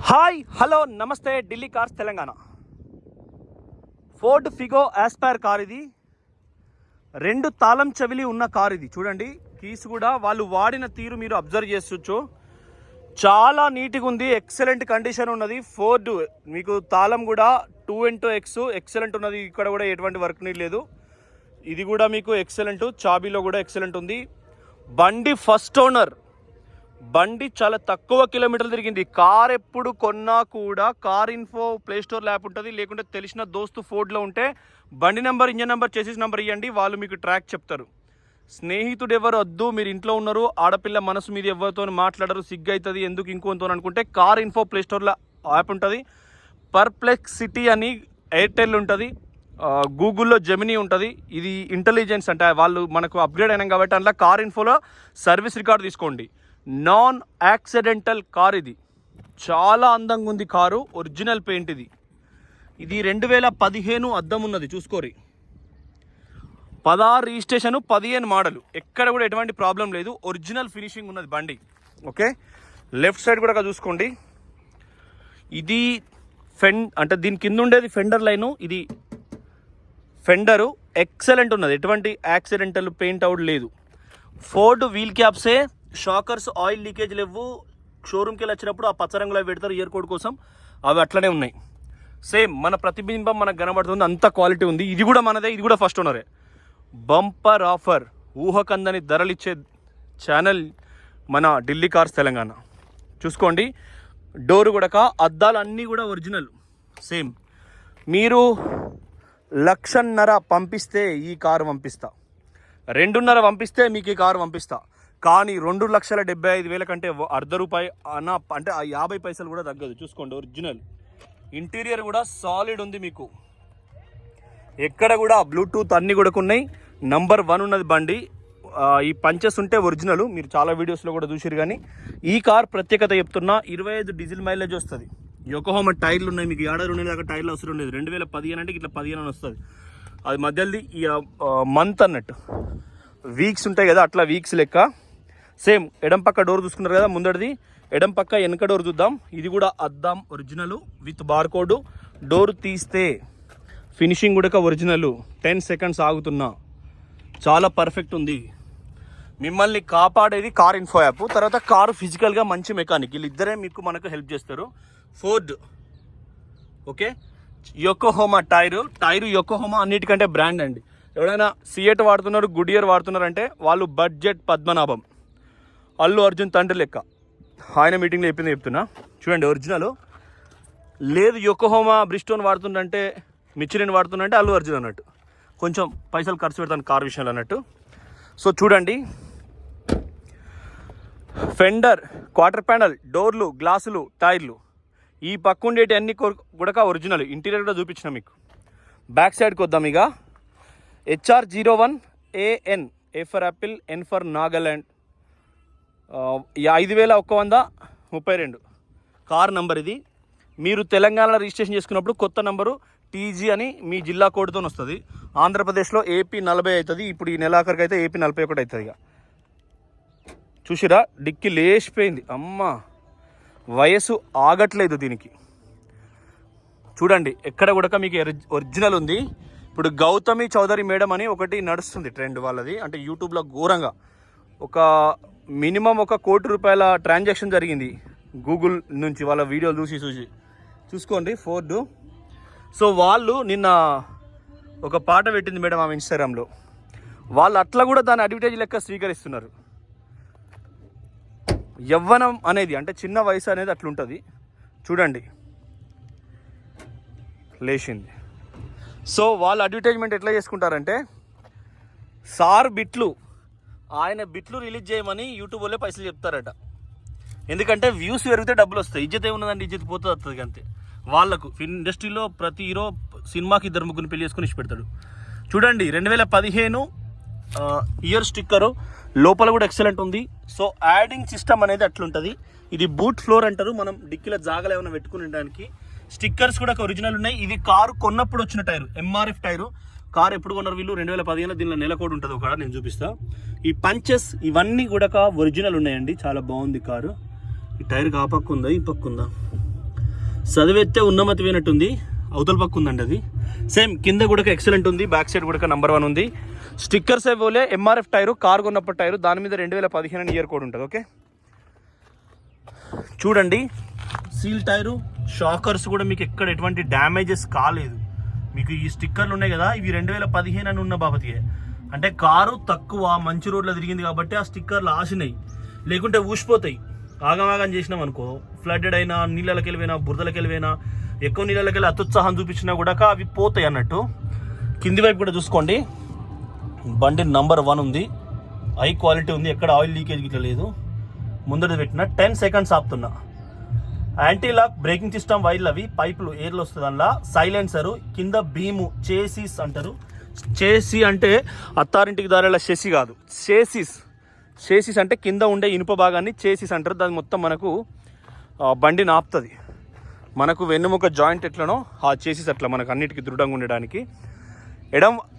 Hi hello నమస్తే Delhi cars Telangana. Ford Figo Aspire car ఇది. 2 తాళం చెవిలి ఉన్న కార్ ఇది. చూడండి, కీస్ కూడా వాళ్ళు వాడిన తీరు మీరు అబ్జర్వ్ చేసుకోవచ్చు. చాలా నీట్గా ఉంది, ఎక్సలెంట్ కండిషన్ ఉన్నది. ఫోర్డ్ మీకు తాళం కూడా 2x ఎక్సలెంట్ ఉన్నది. ఇక్కడ కూడా ఎటువంటి వర్క్ నీడ్ లేదు. ఇది కూడా మీకు ఎక్సలెంట్, చాబీలో కూడా ఎక్సలెంట్ ఉంది. బండి ఫస్ట్ ఓనర్, బండి చాలా తక్కువ కిలోమీటర్లు తిరిగింది. కార్ ఎప్పుడు కొన్నా కూడా car info play store app ఉంటుంది, లేకుంటే తెలిసిన దోస్తు ఫోర్డ్లో ఉంటే బండి నెంబర్, ఇంజన్ నెంబర్, చేసేసి నెంబర్ ఇవ్వండి, వాళ్ళు మీకు ట్రాక్ చెప్తారు. స్నేహితుడు ఎవరు వద్దు, మీరు ఇంట్లో ఉన్నారు, ఆడపిల్ల మనసు మీద ఎవరితో మాట్లాడరు, సిగ్గు అవుతుంది ఎందుకు ఇంకోతో అనుకుంటే కార్ ఇన్ఫో ప్లే స్టోర్లో యాప్ ఉంటుంది. పర్ప్లెక్సిటీ అని ఎయిర్టెల్ ఉంటుంది, గూగుల్లో జెమినీ ఉంటుంది. ఇది ఇంటెలిజెన్స్ అంటే వాళ్ళు మనకు అప్గ్రేడ్ అయినాం కాబట్టి అందులో కార్ ఇన్ఫోలో సర్వీస్ రికార్డు తీసుకోండి. నాన్ యాక్సిడెంటల్ కార్ ఇది. చాలా అందంగా ఉంది కారు, ఒరిజినల్ పెయింట్ ఇది. ఇది 2015 అద్దం ఉన్నది, చూసుకోరి. 16 రిజిస్ట్రేషను, 15 మోడలు. ఎక్కడ కూడా ఎటువంటి ప్రాబ్లం లేదు, ఒరిజినల్ ఫినిషింగ్ ఉన్నది బండి. ఓకే, లెఫ్ట్ సైడ్ కూడా చూసుకోండి. ఇది అంటే దీని కింద ఉండేది ఫెండర్ లైను. ఇది ఫెండరు ఎక్సలెంట్ ఉన్నది, ఎటువంటి యాక్సిడెంటల్ పెయింట్ అవుట్ లేదు. ఫోర్డ్ వీల్ క్యాప్సే, షాకర్స్, ఆయిల్ లీకేజ్ లేవు. షోరూమ్కి వెళ్ళి వచ్చినప్పుడు ఆ పచ్చ రంగులో పెడతారు ఇయర్ కోడ్ కోసం, అవి అట్లనే ఉన్నాయి. సేమ్ మన ప్రతిబింబం మనకు కనబడుతుంది, అంత క్వాలిటీ ఉంది. ఇది కూడా మనదే, ఇది కూడా ఫస్ట్ ఓనరే. బంపర్ ఆఫర్, ఊహకందని ధరలిచ్చే ఛానల్ మన ఢిల్లీ కార్స్ తెలంగాణ. చూసుకోండి, డోరు కూడా, అద్దాలు అన్నీ కూడా ఒరిజినల్ సేమ్. మీరు 1,50,000 పంపిస్తే ఈ కారు పంపిస్తా, 2,500 పంపిస్తే మీకు ఈ కారు పంపిస్తా. కానీ 2,75,000 కంటే ₹1 అన్న అంటే 50 పైసలు కూడా తగ్గదు. చూసుకోండి, ఒరిజినల్. ఇంటీరియర్ కూడా సాలిడ్ ఉంది మీకు, ఎక్కడ కూడా బ్లూటూత్ అన్నీ కూడా ఉన్నాయి. నంబర్ 1 ఉన్నది బండి. ఈ పంచెస్ ఉంటే ఒరిజినల్, మీరు చాలా వీడియోస్లో కూడా చూసారు. కానీ ఈ కార్ ప్రత్యేకత చెప్తున్నా, 25 డీజిల్ మైలేజ్ వస్తుంది. యోకోహామా టైర్లు ఉన్నాయి మీకు, ఏడాది 2 దాకా టైర్లు అవసరం లేదు. 2015 అంటే ఇట్లా 15 వస్తుంది. అది మధ్యది మంత్ అన్నట్టు, వీక్స్ ఉంటాయి కదా, అట్లా వీక్స్ లెక్క. సేమ్ ఎడం పక్క డోర్ చూసుకున్నారు కదా, ముందడిది. ఎడం పక్క వెనక డోర్ చూద్దాం. ఇది కూడా అద్దం ఒరిజినల్ విత్ బార్కోడ్. డోర్ తీస్తే ఫినిషింగ్ కూడా ఒరిజినల్. 10 సెకండ్స్ ఆగుతున్నా, చాలా పర్ఫెక్ట్ ఉంది. మిమ్మల్ని కాపాడేది కార్ ఇన్ఫో యాప్, తర్వాత కారు ఫిజికల్గా మంచి మెకానిక్, వీళ్ళిద్దరే మనకు హెల్ప్ చేస్తారు. Ford okay. Yokohama tyre Yokohama అన్నిటికంటే బ్రాండ్ అండి. ఎవరైనా సియట్ వాడుతున్నారు, గుడియర్ వాడుతున్నారు అంటే వాళ్ళు బడ్జెట్ పద్మనాభం, అల్లు అర్జున్ తండ్రి లెక్క. ఆయన మీటింగ్లో చెప్తున్నా. చూడండి, ఒరిజినల్ లేదు. యోకోహామా బ్రిస్టోన్ వాడుతుందంటే, మిచిలిన్ వాడుతుందంటే అల్లు అర్జున్ అన్నట్టు. కొంచెం పైసలు ఖర్చు పెడతాను కార్ విషయంలో అన్నట్టు. సో చూడండి, ఫెండర్, క్వార్టర్ ప్యానల్, డోర్లు, గ్లాసులు, టైర్లు, ఈ పక్క ఉండేటి అన్ని కూడా ఒరిజినల్. ఇంటీరియర్ కూడా చూపించిన మీకు. బ్యాక్ సైడ్కి వద్దాం ఇక. HR01 AN, A for Apple, N for Nagaland, 5132 car number ఇది. మీరు తెలంగాణలో రిజిస్ట్రేషన్ చేసుకున్నప్పుడు కొత్త నంబరు TG అని మీ జిల్లా కోడ్తో వస్తుంది. ఆంధ్రప్రదేశ్లో AP 40 అవుతుంది. ఇప్పుడు ఈ నెలాఖరికి అయితే AP 41 అవుతుంది. ఇక చూసిరా, డిక్కి లేచిపోయింది. అమ్మ, వయసు ఆగట్లేదు దీనికి. చూడండి, ఎక్కడ కూడా మీకు ఒరిజినల్ ఉంది. ఇప్పుడు గౌతమి చౌదరి మేడం అని ఒకటి నడుస్తుంది ట్రెండ్ వాళ్ళది, అంటే యూట్యూబ్లో ఘోరంగా. ఒక మినిమం ₹1 కోటి ట్రాన్సాక్షన్ జరిగింది గూగుల్ నుంచి, వాళ్ళ వీడియోలు చూసుకోండి ఫోర్డ్. సో వాళ్ళు నిన్న ఒక పాట పెట్టింది మేడం ఆమె ఇన్స్టాగ్రామ్లో. వాళ్ళు అట్లా కూడా దాని అడ్వర్టైజ్ లెక్క స్వీకరిస్తున్నారు. యవ్వనం అనేది అంటే చిన్న వయసు అనేది అట్లుంటుంది. చూడండి, లేచింది. సో వాళ్ళు అడ్వర్టైజ్మెంట్ ఎట్లా చేసుకుంటారంటే, సార్ బిట్లు, ఆయన బిట్లు రిలీజ్ చేయమని యూట్యూబ్ వాళ్ళే పైసలు చెప్తారట. ఎందుకంటే వ్యూస్ పెరిగితే డబ్బులు వస్తాయి. ఇజ్జత్ ఏమున్నదండి, ఇజ్జత్ పోతుంది వస్తుంది అంతే. వాళ్ళకు ఇండస్ట్రీలో ప్రతి హీరో సినిమాకి 2-3 పెళ్లి చేసుకుని ఇష్టపెడతాడు. చూడండి, 2015 ఇయర్ స్టిక్కరు, లోపల కూడా ఎక్సలెంట్ ఉంది. సో యాడింగ్ సిస్టమ్ అనేది అట్లుంటుంది. ఇది బూట్ ఫ్లోర్ అంటారు, మనం డిక్కీలో జాగాలు ఏమైనా పెట్టుకునేడానికి. స్టిక్కర్స్ కూడా ఒరిజినల్ ఉన్నాయి. ఇది కారు కొన్నప్పుడు వచ్చిన టైరు, MRF టైరు. కార్ ఎప్పుడు కొన్నారు వీళ్ళు? 2015. దీనిలో నెల కోడ్ ఉంటుంది ఒక, నేను చూపిస్తా. ఈ పంచెస్ ఇవన్నీ కూడా ఒరిజినల్ ఉన్నాయండి, చాలా బాగుంది కారు. ఈ టైర్ ఆ పక్క ఉందా, ఈ పక్క ఉందా? చదివేస్తే ఉన్నమతి పోయినట్టుంది. అవతల పక్క ఉందండి అది. సేమ్ కింద కూడా ఎక్సలెంట్ ఉంది, బ్యాక్ సైడ్ కూడా నెంబర్ 1 ఉంది. స్టిక్కర్స్ పోలే, ఎంఆర్ఎఫ్ టైరు, కార్ కొన్నప్పుడు టైరు, దాని మీద 2015 ఇయర్ కోడ్ ఉంటుంది. ఓకే చూడండి, సీల్ టైరు, షాకర్స్ కూడా మీకు ఎక్కడ ఎటువంటి డ్యామేజెస్ కాలేదు. మీకు ఈ స్టిక్కర్లు ఉన్నాయి కదా, ఇవి 2015 అని ఉన్న బాబతికే. అంటే కారు తక్కువ మంచి రోడ్లో తిరిగింది కాబట్టి ఆ స్టిక్కర్లు ఆసినాయి, లేకుంటే ఊసిపోతాయి. ఆగమాగం చేసినాం అనుకో, ఫ్లడ్డెడ్ అయినా, నీళ్ళకి వెళ్ళిపోయినా, బురదలకి వెళ్ళిపోయినా, ఎక్కువ నీళ్ళకి వెళ్ళి అత్యుత్సాహం చూపించినా కూడా అవి పోతాయి అన్నట్టు. కింది వైపు కూడా చూసుకోండి, బండి నంబర్ 1 ఉంది, హై క్వాలిటీ ఉంది, ఎక్కడ ఆయిల్ లీకేజ్ గిట్లా లేదు. ముందర పెట్టిన 10 సెకండ్స్ ఆపుతున్నా. యాంటీ లాక్ బ్రేకింగ్ సిస్టమ్ వైర్లు, అవి పైపులు ఎయిర్లు వస్తుంది అందులో. సైలెన్సరు, కింద బీము, చేసిస్ అంటారు. చేసి అంటే అత్తారింటికి దారేలా షెసి కాదు, చేసిస్. చేసిస్ అంటే కింద ఉండే ఇనుప భాగాన్ని చేసిస్ అంటారు. దాని మొత్తం మనకు బండిని ఆపుతుంది. మనకు వెన్నుముక జాయింట్ ఎట్లనో ఆ చేసిస్ అట్లా మనకు అన్నిటికీ దృఢంగా ఉండడానికి.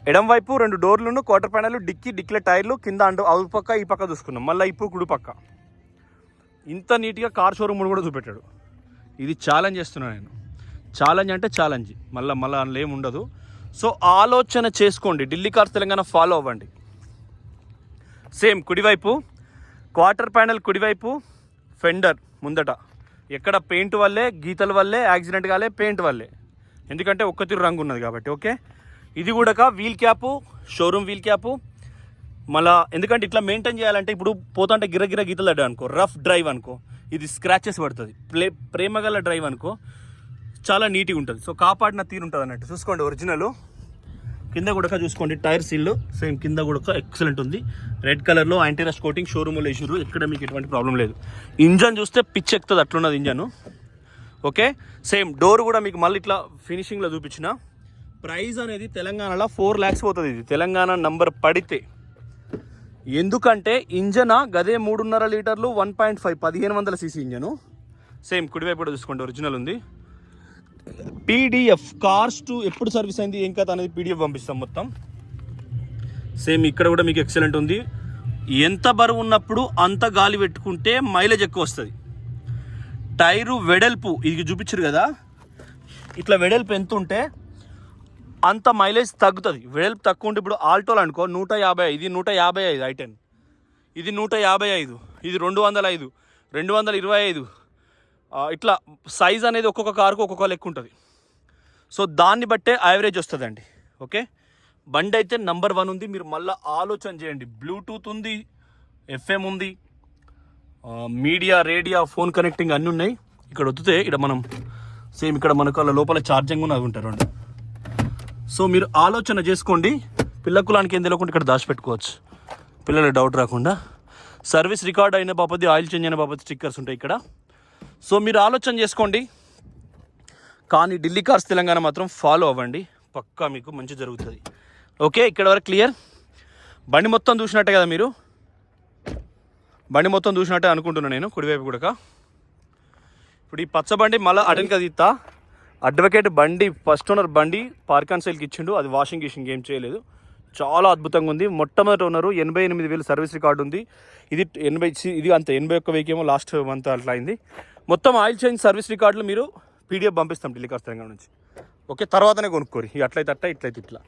ఎడం వైపు 2 డోర్లను, క్వార్టర్ ప్యానెల్, డిక్కీల టైర్లు, కింద అవుట్ పక్క ఈ పక్క చూసుకున్నాం. మళ్ళీ ఇప్పుడు కుడి పక్క. ఇంత నీట్గా కార్ షోరూమ్ కూడా చూపెట్టాడు. ఇది ఛాలెంజ్ చేస్తున్నాను నేను. ఛాలెంజ్ అంటే ఛాలెంజ్, మళ్ళీ అందులో ఏమి ఉండదు. సో ఆలోచన చేసుకోండి, ఢిల్లీ కార్స్ తెలంగాణ ఫాలో అవ్వండి. సేమ్ కుడివైపు క్వార్టర్ ప్యానెల్, కుడివైపు ఫెండర్ ముందట. ఎక్కడ పెయింట్ వల్లే, గీతల వల్లే, యాక్సిడెంట్ కాలే, పెయింట్ వల్లే, ఎందుకంటే ఒక్క తీరు రంగు ఉన్నది కాబట్టి. ఓకే ఇది కూడా wheel cap, showroom wheel cap. మళ్ళీ ఎందుకంటే ఇట్లా మెయింటైన్ చేయాలంటే, ఇప్పుడు పోతుంటే గిరగిర గీతలు అడ్డా అనుకో, రఫ్ డ్రైవ్ అనుకో, ఇది స్క్రాచెస్ పడుతుంది. ప్రేమగల డ్రైవ్ అనుకో, చాలా నీట్గా ఉంటుంది. సో కాపాడిన తీరు ఉంటుంది అన్నట్టు. చూసుకోండి ఒరిజినల్. కింద కూడా చూసుకోండి, టైర్ సీల్ సేమ్ కింద కూడా ఎక్సలెంట్ ఉంది. రెడ్ కలర్లో యాంటీ రష్ కోటింగ్, షోరూమ్లో వేసారు. ఎక్కడ మీకు ఎటువంటి ప్రాబ్లం లేదు. ఇంజన్ చూస్తే పిచ్ ఎక్కుతుంది, అట్లున్నది ఇంజన్. ఓకే సేమ్ డోర్ కూడా మీకు మళ్ళీ ఇట్లా ఫినిషింగ్లో చూపించిన. ప్రైస్ అనేది తెలంగాణలో 4 lakhs పోతుంది. ఇది తెలంగాణ నంబర్ పడితే. ఎందుకంటే ఇంజన్ గదే 3.5 లీటర్లు 1.5 1500 cc ఇంజను. సేమ్ కుడివైపు కూడా చూసుకోండి, ఒరిజినల్ ఉంది. పీడిఎఫ్ కార్స్ టు ఎప్పుడు సర్వీస్ అయింది ఏం కథ అనేది పీడిఎఫ్ పంపిస్తాం మొత్తం. సేమ్ ఇక్కడ కూడా మీకు ఎక్సలెంట్ ఉంది. ఎంత బరువు ఉన్నప్పుడు అంత గాలి పెట్టుకుంటే మైలేజ్ ఎక్కువ వస్తుంది. టైరు వెడల్పు ఇది చూపించారు కదా, ఇట్లా వెడల్పు ఎంత ఉంటే అంత మైలేజ్ తగ్గుతుంది. వెడల్పు తక్కువ ఉంటే, ఇప్పుడు ఆల్టోలు అనుకో 150, ఇది 155 i10, ఇది 155, ఇది 205, 225, ఇట్లా సైజ్ అనేది ఒక్కొక్క కారుకు ఒక్కొక్క లెక్క ఉంటుంది. సో దాన్ని బట్టే యావరేజ్ వస్తుందండి. ఓకే బండి అయితే నంబర్ 1 ఉంది. మీరు మళ్ళీ ఆలోచన చేయండి. బ్లూటూత్ ఉంది, FM ఉంది, మీడియా, రేడియో, ఫోన్ కనెక్టింగ్ అన్నీ ఉన్నాయి. ఇక్కడ వద్దుతే ఇక్కడ మనం సేమ్ ఇక్కడ మనకు అలా లోపల ఛార్జింగ్ ఉన్నది ఉంటారు. సో మీరు ఆలోచన చేసుకోండి. పిల్లకులానికి ఏం తెలియకుండా ఇక్కడ దాచిపెట్టుకోవచ్చు, పిల్లలకు డౌట్ రాకుండా. సర్వీస్ రికార్డ్ అయిన బాపతి, ఆయిల్ చేంజ్ అయిన బాపతి స్టిక్కర్స్ ఉంటాయి ఇక్కడ. సో మీరు ఆలోచన చేసుకోండి. కానీ ఢిల్లీ కార్స్ తెలంగాణ మాత్రం ఫాలో అవ్వండి, పక్కా మీకు మంచి జరుగుతుంది. ఓకే ఇక్కడ వరకు క్లియర్. బండి మొత్తం చూసినట్టే కదా మీరు, బండి మొత్తం చూసినట్టే అనుకుంటున్నాను నేను. కుడివైపు కూడా ఇప్పుడు ఈ పచ్చ బండి మళ్ళీ అటెన్గా తీస్తా. అడ్వకేట్ బండి, ఫస్ట్ ఓనర్ బండి పార్క్ అండ్ సేల్కి ఇచ్చిండు. అది వాషింగ్ గిషింగ్ ఏం చేయలేదు, చాలా అద్భుతంగా ఉంది. మొట్టమొదటి ఓనరు 88,000 సర్వీస్ రికార్డు ఉంది. ఇది 80, ఇది అంత 81,000 ఏమో లాస్ట్ మంత్ అట్లా అయింది. మొత్తం ఆయిల్ చేంజ్ సర్వీస్ రికార్డులు మీరు పీడిఎఫ్ పంపిస్తాం ఢిల్లీ కార్స్ తెలంగాణ నుంచి. ఓకే తర్వాతనే కొనుక్కోరి, అట్లయితే అట్లా, ఇట్లయితే ఇట్లా.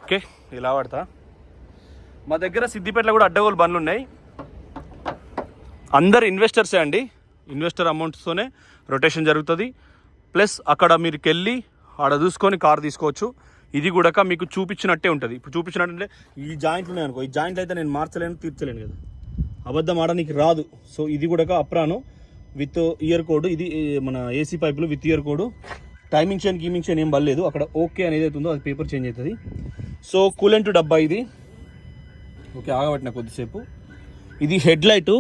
ఓకే ఇలా వాడతా. మా దగ్గర సిద్దిపేటలో కూడా అడ్డగోలు బండ్లు ఉన్నాయి. అందరు ఇన్వెస్టర్సే అండి, ఇన్వెస్టర్ అమౌంట్స్తోనే రొటేషన్ జరుగుతుంది. ప్లస్ అక్కడ మీరు వెళ్ళి ఆడ చూసుకొని కార్ తీసుకోవచ్చు. ఇది కూడా మీకు చూపించినట్టే ఉంటుంది. ఇప్పుడు చూపించినట్టే ఈ జాయింట్లు ఉన్నాయి అనుకో, ఈ జాయింట్లు అయితే నేను మార్చలేను, తీర్చలేను కదా, అబద్ధం ఆడడానికి రాదు. సో ఇది కూడా అప్రాను విత్ ఇయర్ కోడ్. ఇది మన ఏసీ పైపులు with year code. Timing chain గీమింగ్ చైన్ ఏం బలేదు. అక్కడ ఓకే అనేది అవుతుందో అది పేపర్ చేంజ్ అవుతుంది. సో కూలెంట్ డబ్బా ఇది. ఓకే ఆగబట్టిన కొద్దిసేపు. ఇది హెడ్ లైటు,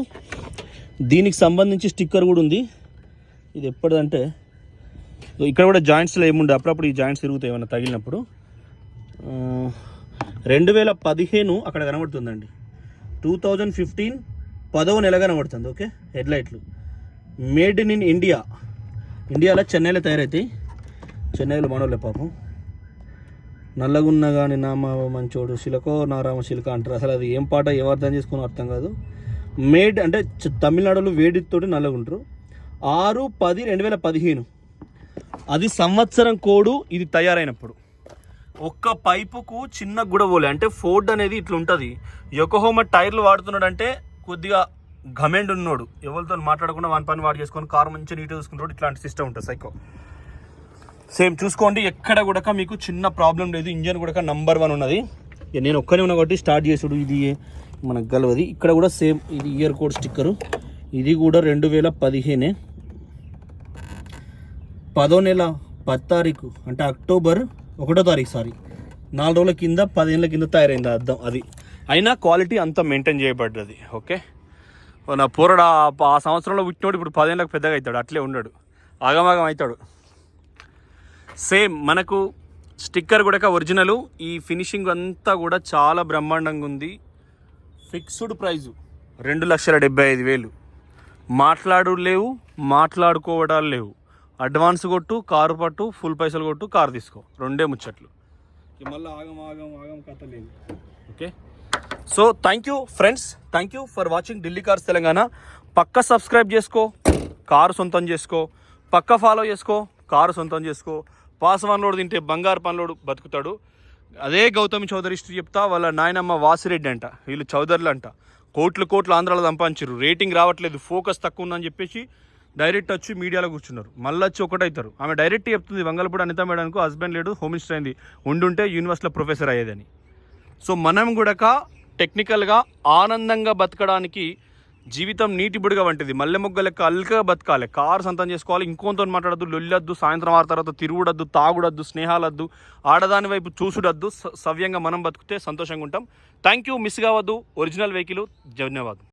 దీనికి సంబంధించి స్టిక్కర్ కూడా ఉంది. ఇది ఎప్పటిదంటే ఇక్కడ కూడా జాయింట్స్లో ఏముండే, అప్పుడప్పుడు ఈ జాయింట్స్ తిరుగుతాయి ఏమైనా తగిలినప్పుడు. 2015 అక్కడ కనబడుతుందండి. 2015 10వ నెల కనబడుతుంది. ఓకే హెడ్ లైట్లు మేడ్ ఇన్ ఇండియా. ఇండియాలో చెన్నైలో తయారవుతాయి. చెన్నైలో మనోళ్ళే పాపం. నల్లగున్నా కానీ నా మంచోడు శిలకో నా రామ శిలక అంటారు. అసలు అది ఏం పాట, ఏం అర్థం చేసుకుని అర్థం కాదు. మేడ్ అంటే తమిళనాడులో వేడితోటి నల్లగుంటారు. 6/10/2015 అది సంవత్సరం కోడు ఇది తయారైనప్పుడు. ఒక్క పైపుకు చిన్న గుడవోలే అంటే ఫోర్డ్ అనేది ఇట్లా ఉంటుంది. యొకోహోమా టైర్లు వాడుతున్నాడు అంటే కొద్దిగా గమెండ్ ఉన్నాడు, ఎవరితో మాట్లాడకుండా వన్ పని వాడు చేసుకొని కారు మంచిగా నీట్గా చూసుకుంటాడు. ఇట్లాంటి సిస్టమ్ ఉంటుంది సైకో. సేమ్ చూసుకోండి, ఎక్కడ కూడా మీకు చిన్న ప్రాబ్లం లేదు. ఇంజన్ కూడా నంబర్ 1 ఉన్నది. నేను ఒక్కనే ఉన్నా కాబట్టి స్టార్ట్ చేసుడు ఇది మనకు గలవది. ఇక్కడ కూడా సేమ్ ఇది ఇయర్ కోడ్ స్టిక్కరు. ఇది కూడా 2015 10వ నెల 10 తారీఖు అంటే అక్టోబర్ 1వ తారీఖు 4 రోజుల కింద 10 ఏళ్ళ కింద తయారైంది అద్దం. అది అయినా క్వాలిటీ అంతా మెయింటైన్ చేయబడ్డది. ఓకే, నా పూరడా ఆ సంవత్సరంలో పుట్టినోడు ఇప్పుడు 10 ఏళ్ళకి పెద్దగా అవుతాడు, అట్లే ఉన్నాడు, ఆగమాగం అవుతాడు. సేమ్ మనకు స్టిక్కర్ కూడా ఒరిజినల్. ఈ ఫినిషింగ్ అంతా కూడా చాలా బ్రహ్మాండంగా ఉంది. Fixed price 2,75,000. మాట్లాడు లేవు, మాట్లాడుకోవడాలు లేవు. అడ్వాన్స్ కొట్టు, కారు పట్టు, ఫుల్ పైసలు కొట్టు, కారు తీసుకో, రెండే ముచ్చట్లు. మళ్ళీ ఆగం కథ లేదు. Okay, so thank you friends, thank you for watching Delhi cars Telangana. పక్క సబ్స్క్రైబ్ చేసుకో, కారు సొంతం చేసుకో. పక్క ఫాలో చేసుకో, కారు సొంతం చేసుకో. పాసవాన్లోడు తింటే బంగారు పనులోడు బతుకుతాడు. అదే గౌతమి చౌదరి హిస్టరీ చెప్తా. వాళ్ళ నాయనమ్మ వాసిరెడ్డి అంట, వీళ్ళు చౌదరులు అంట. కోట్లు ఆంధ్రాలో సంపాదించారు. రేటింగ్ రావట్లేదు, ఫోకస్ తక్కువ ఉందని చెప్పేసి డైరెక్ట్ వచ్చి మీడియాలో కూర్చున్నారు. మళ్ళీ వచ్చి ఒకటవుతారు. ఆమె డైరెక్ట్ చెప్తుంది వంగలపూడి అనిత మేడానికి హస్బెండ్ లేడు, హోమ్ మినిస్టర్ అయింది, ఉండుంటే యూనివర్సిటీలో ప్రొఫెసర్ అయ్యేదని. సో మనం కూడా టెక్నికల్గా ఆనందంగా బతకడానికి జీవితం నీటి బుడిగా వంటిది. మల్లె మొగ్గ లెక్క అల్కగా బతకాలి, కారు సొంతం చేసుకోవాలి. ఇంకోతో మాట్లాడద్దు, లొల్లొద్దు, సాయంత్రం 6 తర్వాత తిరుగుడద్దు, తాగుడద్దు, స్నేహాలద్దు, ఆడదాని వైపు చూసుడద్దు. సవ్యంగా మనం బతికితే సంతోషంగా ఉంటాం. థ్యాంక్ యూ, మిస్ కావద్దు. Original vehicle. ధన్యవాదం.